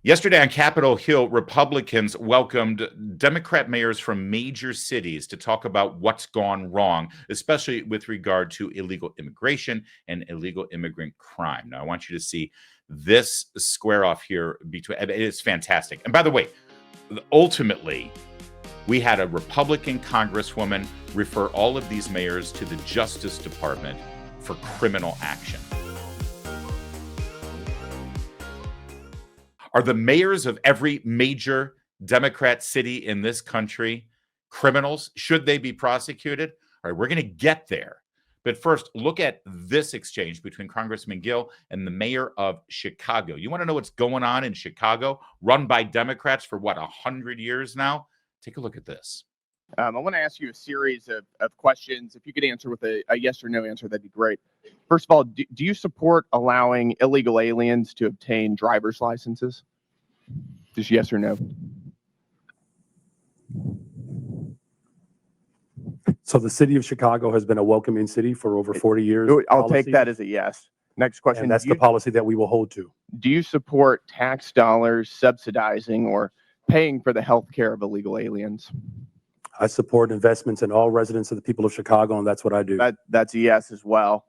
Yesterday on Capitol Hill, Republicans welcomed Democrat mayors from major cities to talk about what's gone wrong, especially with regard to illegal immigration and illegal immigrant crime. Now, I want you to see this square off here between it is fantastic. And by the way, ultimately, we had a Republican congresswoman refer all of these mayors to the Justice Department for criminal action. Are the mayors of every major Democrat city in this country criminals? Should they be prosecuted? All right, we're going to get there. But first, look at this exchange between Congressman Gill and the mayor of Chicago. You want to know what's going on in Chicago, run by Democrats for what, 100 years now? Take a look at this. I want to ask you a series of questions. If you could answer with a yes or no answer, that'd be great. First of all, do you support allowing illegal aliens to obtain driver's licenses? Just yes or no. So the city of Chicago has been a welcoming city for over 40 years. I'll take that as a yes. Next question. And that's the policy that we will hold to. Do you support tax dollars subsidizing or paying for the health care of illegal aliens? I support investments in all residents of the people of Chicago, and that's what I do. That's a yes as well.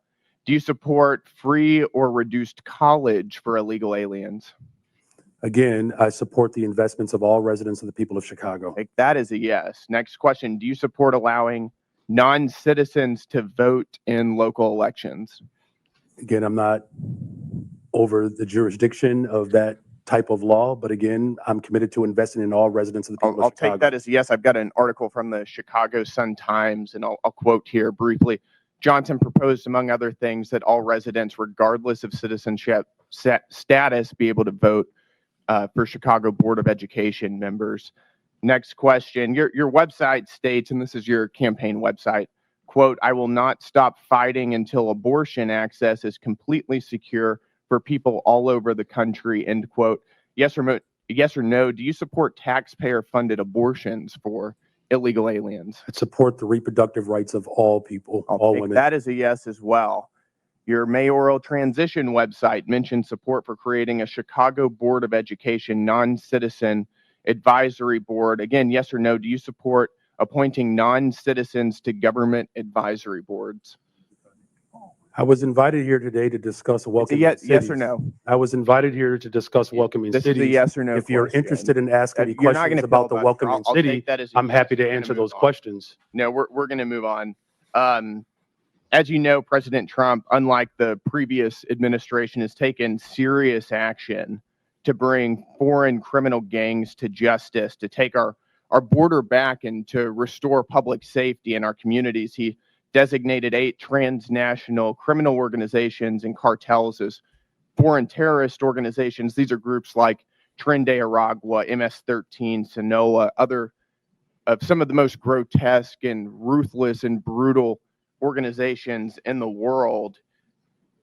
Do you support free or reduced college for illegal aliens? Again, I support the investments of all residents of the people of Chicago. That is a yes. Next question. Do you support allowing non-citizens to vote in local elections? Again, I'm not over the jurisdiction of that type of law, but again, I'm committed to investing in all residents of the people of Chicago. I'll take that as a yes. I've got an article from the Chicago Sun-Times, and I'll quote here briefly. Johnson proposed, among other things, that all residents, regardless of citizenship status, be able to vote for Chicago Board of Education members. Next question. Your website states, and this is your campaign website, quote, "I will not stop fighting until abortion access is completely secure for people all over the country," end quote. Yes or no, do you support taxpayer-funded abortions for illegal aliens? I support the reproductive rights of all people, all women. That is a yes as well. Your mayoral transition website mentioned support for creating a Chicago Board of Education non-citizen advisory board. Again, yes or no, do you support appointing non-citizens to government advisory boards? I was invited here today to discuss welcoming cities. Yes or no? I was invited here to discuss welcoming cities. This is a yes or no If you're question. interested in asking me questions about the welcoming city, I'm happy to answer those questions. No, we're going to move on. As you know, President Trump, unlike the previous administration, has taken serious action to bring foreign criminal gangs to justice, to take our border back, and to restore public safety in our communities. He designated 8 transnational criminal organizations and cartels as foreign terrorist organizations. These are groups like Tren de Aragua, MS-13, Sinaloa, other of some of the most grotesque and ruthless and brutal organizations in the world.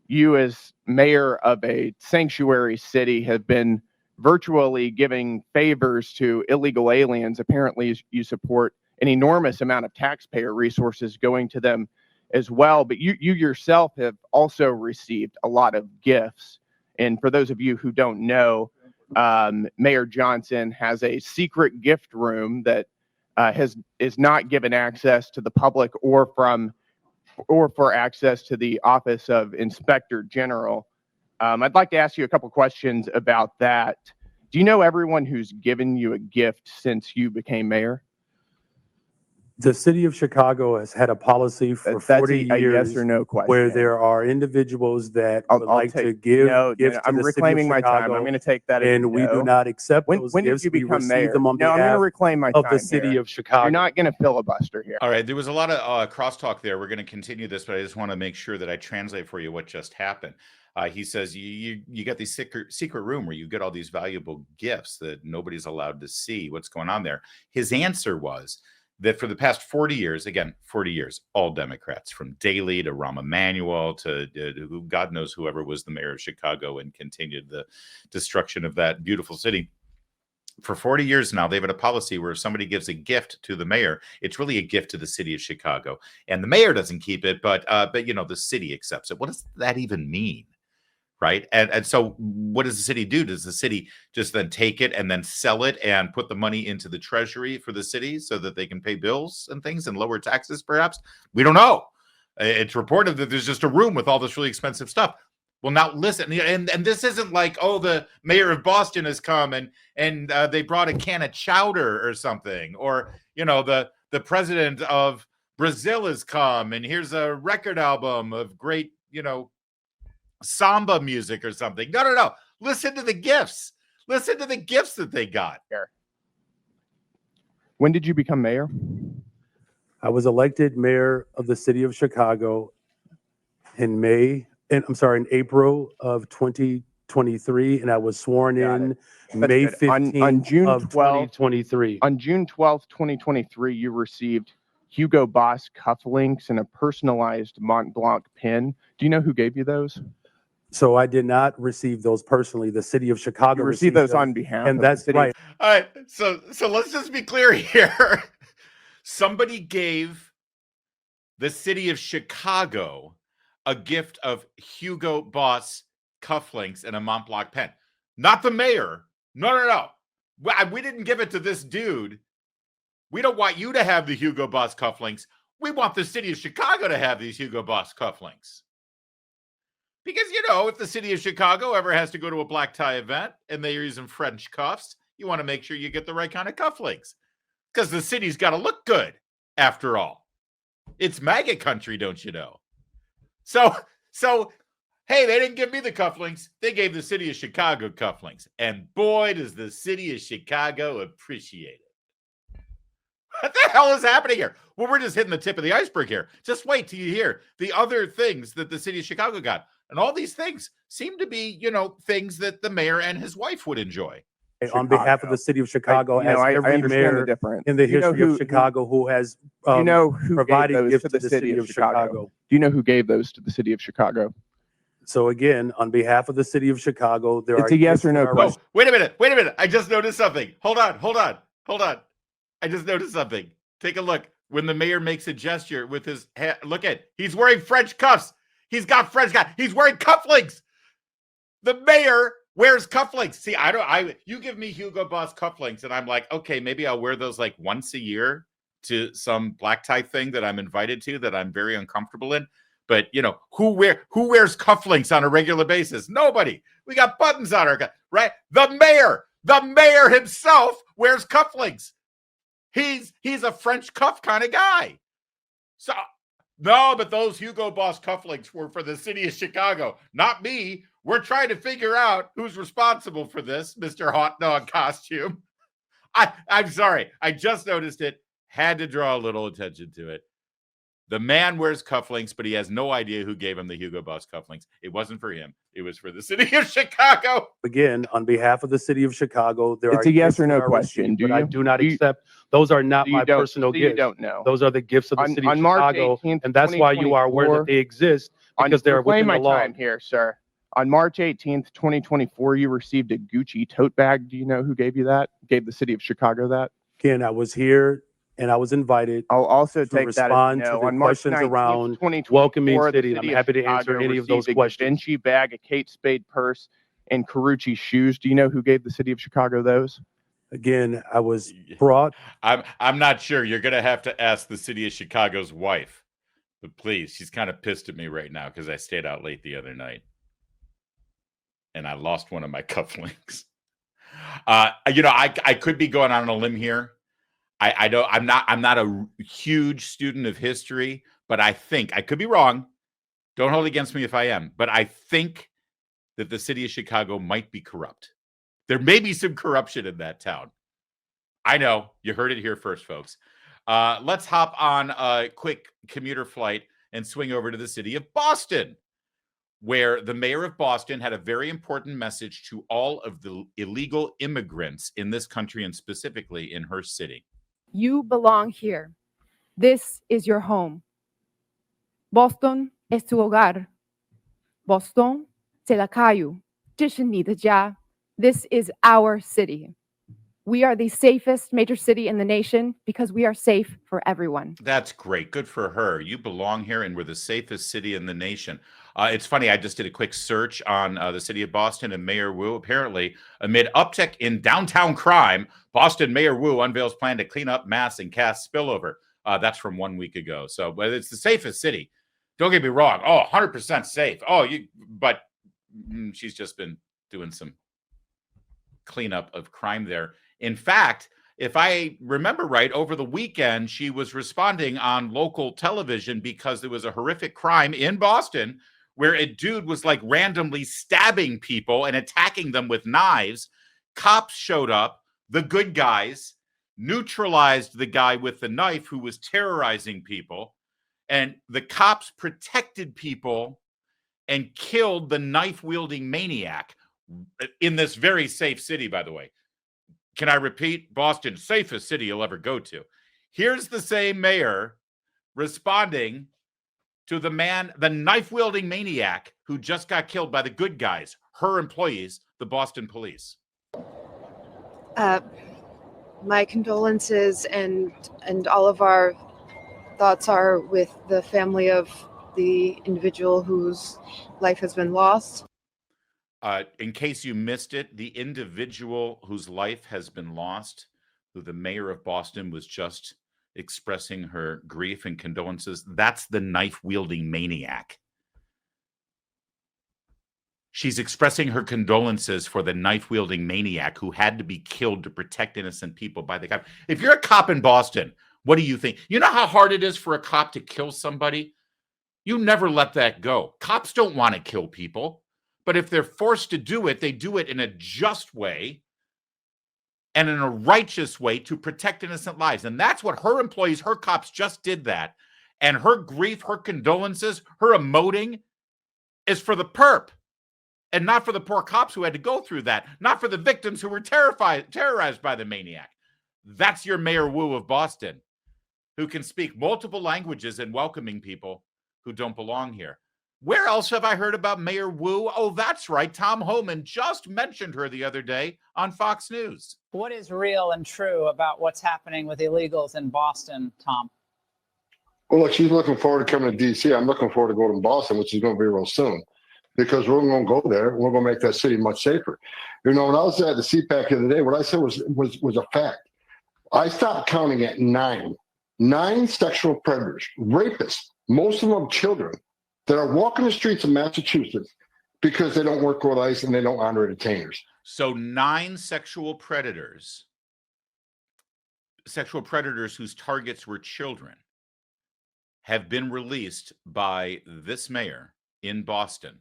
You, as mayor of a sanctuary city, have been virtually giving favors to illegal aliens. Apparently, you support an enormous amount of taxpayer resources going to them as well. But you yourself have also received a lot of gifts. And for those of you who don't know, Mayor Johnson has a secret gift room that is not given access to the public or for access to the Office of Inspector General. I'd like to ask you a couple questions about that. Do you know everyone who's given you a gift since you became mayor? The city of Chicago has had a policy for 40 years. A yes or no question. Where there are individuals that would like to give gifts to I'm the reclaiming city of my time. Chicago, I'm going to take that as and we do not accept those when gifts. did you become mayor? Them on no, I'm going to behalf reclaim my time of the city here. of Chicago. You're not going to filibuster here. All right, there was a lot of crosstalk there. We're going to continue this, but I just want to make sure that I translate for you what just happened. He says you got this secret room where you get all these valuable gifts that nobody's allowed to see what's going on there. His answer was that for the past 40 years, again, 40 years, all Democrats, from Daley to Rahm Emanuel to God knows whoever was the mayor of Chicago and continued the destruction of that beautiful city. For 40 years now, they've had a policy where if somebody gives a gift to the mayor, it's really a gift to the city of Chicago. And the mayor doesn't keep it, but the city accepts it. What does that even mean? right? And so what does the city do? Does the city just then take it and then sell it and put the money into the treasury for the city so that they can pay bills and things and lower taxes, perhaps? We don't know. It's reported that there's just a room with all this really expensive stuff. Well, now listen, and this isn't like, oh, the mayor of Boston has come and they brought a can of chowder or something, or the president of Brazil has come and here's a record album of great samba music or something. No. Listen to the gifts. Listen to the gifts that they got. When did you become mayor? I was elected mayor of the city of Chicago in April of 2023, and I was sworn in May good. On 15th June of 12th 2023. On June 12th, 2023, you received Hugo Boss cufflinks and a personalized Mont Blanc pin. Do you know who gave you those? So I did not receive those personally. The city of Chicago You received those on behalf and of that's the city. right. All right. So let's just be clear here. Somebody gave the city of Chicago a gift of Hugo Boss cufflinks and a Mont Blanc pen. Not the mayor. No. We didn't give it to this dude. We don't want you to have the Hugo Boss cufflinks. We want the city of Chicago to have these Hugo Boss cufflinks. Because, if the city of Chicago ever has to go to a black tie event and they're using French cuffs, you want to make sure you get the right kind of cufflinks. Because the city's got to look good, after all. It's MAGA country, don't you know? So, hey, they didn't give me the cufflinks. They gave the city of Chicago cufflinks. And boy, does the city of Chicago appreciate it. What the hell is happening here? Well, we're just hitting the tip of the iceberg here. Just wait till you hear the other things that the city of Chicago got. And all these things seem to be, things that the mayor and his wife would enjoy. On behalf of the city of Chicago, as every mayor in the history of Chicago who has provided gifts to the city of Chicago. Do you know who gave those to the city of Chicago? So again, on behalf of the city of Chicago, it's a yes or no question. Oh, wait a minute. I just noticed something. Hold on. I just noticed something. Take a look. When the mayor makes a gesture with his hand, he's wearing French cuffs. He's got French cuffs. He's wearing cufflinks. The mayor wears cufflinks. See, you give me Hugo Boss cufflinks and I'm like, okay, maybe I'll wear those like once a year to some black tie thing that I'm invited to that I'm very uncomfortable in. But who wears cufflinks on a regular basis? Nobody. We got buttons on our right? The mayor himself wears cufflinks. He's a French cuff kind of guy. So no, but those Hugo Boss cufflinks were for the city of Chicago, not me. We're trying to figure out who's responsible for this, Mr. Hot Dog Costume. I'm sorry. I just noticed it. Had to draw a little attention to it. The man wears cufflinks, but he has no idea who gave him the Hugo Boss cufflinks. It wasn't for him. It was for the city of Chicago. Again, on behalf of the city of Chicago, it's a yes or no question. I do not accept. Those are not my personal gifts. You don't know. Those are the gifts of the city of Chicago, 18th, and that's why you are aware that they exist, because they're within the law. Time here, sir. On March 18th, 2024, you received a Gucci tote bag. Do you know who gave you that? Gave the city of Chicago that? Again, I was here and I was invited. I'll also to take that respond as to the on March questions 19th, around welcoming city. I'm happy to answer any of those questions. A Givenchy bag, a Kate Spade purse, and Carucci shoes. Do you know who gave the city of Chicago those? Again, I was brought. I'm not sure. You're gonna have to ask the city of Chicago's wife. But please, she's kind of pissed at me right now because I stayed out late the other night. And I lost one of my cufflinks. I could be going on a limb here. I'm not a huge student of history, but I think I could be wrong. Don't hold it against me if I am, but I think that the city of Chicago might be corrupt. There may be some corruption in that town. I know, you heard it here first, folks. Let's hop on a quick commuter flight and swing over to the city of Boston, where the mayor of Boston had a very important message to all of the illegal immigrants in this country and specifically in her city. You belong here. This is your home. Boston es tu hogar. Boston, c'est la caillou. 这是你的家. This is our city. We are the safest major city in the nation because we are safe for everyone. That's great. Good for her. You belong here and we're the safest city in the nation. It's funny, I just did a quick search on the city of Boston and Mayor Wu. Apparently, amid uptick in downtown crime, Boston Mayor Wu unveils plan to clean up mass and cast spillover. That's from 1 week ago. So, but it's the safest city. Don't get me wrong. Oh, 100% safe. But she's just been doing some cleanup of crime there. In fact, if I remember right, over the weekend, she was responding on local television because there was a horrific crime in Boston where a dude was like randomly stabbing people and attacking them with knives. Cops showed up, the good guys neutralized the guy with the knife who was terrorizing people, and the cops protected people and killed the knife-wielding maniac in this very safe city, by the way. Can I repeat? Boston, safest city you'll ever go to. Here's the same mayor responding to the knife-wielding maniac who just got killed by the good guys, her employees, the Boston police. My condolences and all of our thoughts are with the family of the individual whose life has been lost. In case you missed it, the individual whose life has been lost, who the mayor of Boston was just expressing her grief and condolences, that's the knife-wielding maniac. She's expressing her condolences for the knife-wielding maniac who had to be killed to protect innocent people by the cop. If you're a cop in Boston, what do you think? You know how hard it is for a cop to kill somebody? You never let that go. Cops don't want to kill people. But if they're forced to do it, they do it in a just way and in a righteous way to protect innocent lives. And that's what her employees, her cops just did that. And her grief, her condolences, her emoting is for the perp and not for the poor cops who had to go through that, not for the victims who were terrorized by the maniac. That's your Mayor Wu of Boston, who can speak multiple languages and welcoming people who don't belong here. Where else have I heard about Mayor Wu? Oh, that's right. Tom Homan just mentioned her the other day on Fox News. What is real and true about what's happening with illegals in Boston, Tom? Well, look, she's looking forward to coming to D.C. I'm looking forward to going to Boston, which is going to be real soon, because we're going to go there and we're going to make that city much safer. You know, when I was at the CPAC the other day, what I said was a fact. I stopped counting at 9 sexual predators, rapists, most of them children, that are walking the streets of Massachusetts because they don't work with ICE and they don't honor detainers. So 9 sexual predators whose targets were children, have been released by this mayor in Boston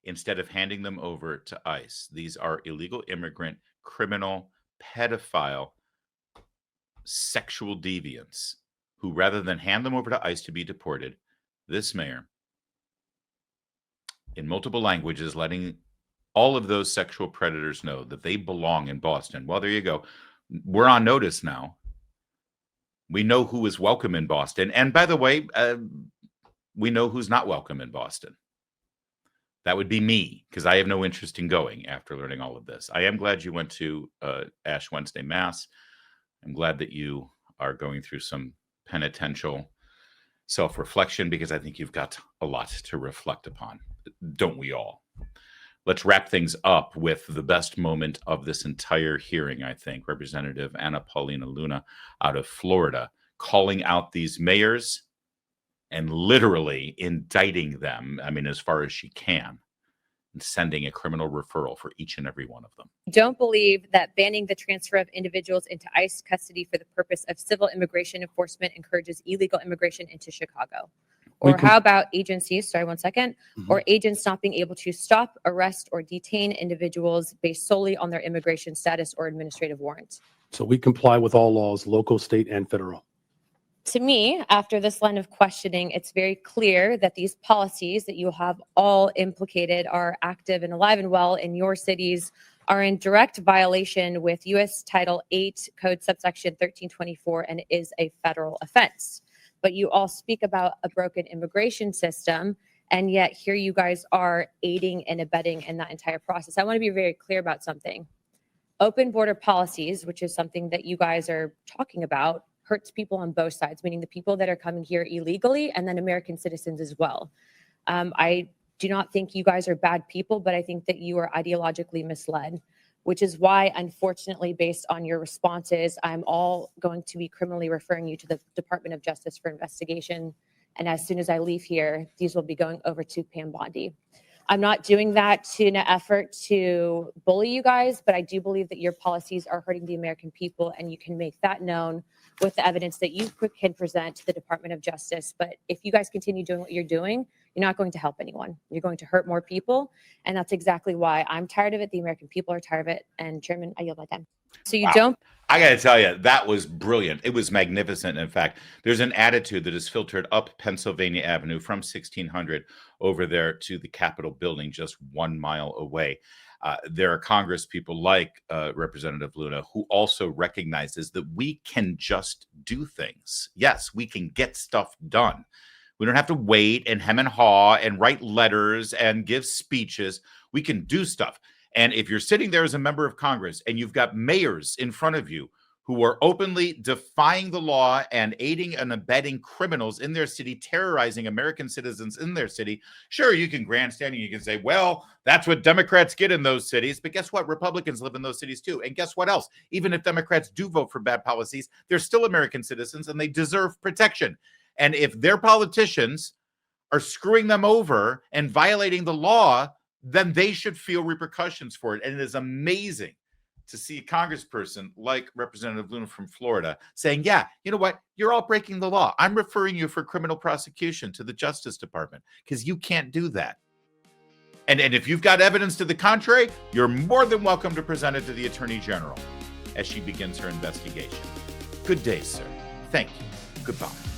instead of handing them over to ICE. These are illegal immigrant, criminal, pedophile, sexual deviants who, rather than hand them over to ICE to be deported, this mayor, in multiple languages, letting all of those sexual predators know that they belong in Boston. Well, there you go. We're on notice now. We know who is welcome in Boston. And by the way, we know who's not welcome in Boston. That would be me, because I have no interest in going after learning all of this. I am glad you went to Ash Wednesday Mass. I'm glad that you are going through some penitential self-reflection, because I think you've got a lot to reflect upon. Don't we all? Let's wrap things up with the best moment of this entire hearing, I think. Representative Paulina Luna out of Florida calling out these mayors and literally indicting them, I mean, as far as she can, and sending a criminal referral for each and every one of them. Don't believe that banning the transfer of individuals into ICE custody for the purpose of civil immigration enforcement encourages illegal immigration into Chicago. Or how about agencies, or agents not being able to stop, arrest, or detain individuals based solely on their immigration status or administrative warrant? So we comply with all laws, local, state, and federal. To me, after this line of questioning, it's very clear that these policies that you have all implicated are active and alive and well in your cities, are in direct violation with U.S. Title 8 Code subsection 1324, and is a federal offense. But you all speak about a broken immigration system, and yet here you guys are aiding and abetting in that entire process. I want to be very clear about something. Open border policies, which is something that you guys are talking about, hurts people on both sides, meaning the people that are coming here illegally and then American citizens as well. I do not think you guys are bad people, but I think that you are ideologically misled, which is why, unfortunately, based on your responses, I'm all going to be criminally referring you to the Department of Justice for investigation. And as soon as I leave here, these will be going over to Pam Bondi. I'm not doing that in an effort to bully you guys, but I do believe that your policies are hurting the American people, and you can make that known with the evidence that you can present to the Department of Justice. But if you guys continue doing what you're doing, you're not going to help anyone. You're going to hurt more people, and that's exactly why I'm tired of it. The American people are tired of it. And Chairman, I yield my time. So you Wow. don't. I got to tell you, that was brilliant. It was magnificent. In fact, there's an attitude that is filtered up Pennsylvania Avenue from 1600 over there to the Capitol building just 1 mile away. There are Congress people like Representative Luna who also recognizes that we can just do things. Yes, we can get stuff done. We don't have to wait and hem and haw and write letters and give speeches. We can do stuff. And if you're sitting there as a member of Congress and you've got mayors in front of you who are openly defying the law and aiding and abetting criminals in their city, terrorizing American citizens in their city, sure, you can grandstand and you can say, well, that's what Democrats get in those cities. But guess what? Republicans live in those cities too. And guess what else? Even if Democrats do vote for bad policies, they're still American citizens and they deserve protection. And if their politicians are screwing them over and violating the law, then they should feel repercussions for it. And it is amazing to see a congressperson like Representative Luna from Florida saying, yeah, you know what? You're all breaking the law. I'm referring you for criminal prosecution to the Justice Department because you can't do that. And if you've got evidence to the contrary, you're more than welcome to present it to the Attorney General as she begins her investigation. Good day, sir. Thank you. Goodbye.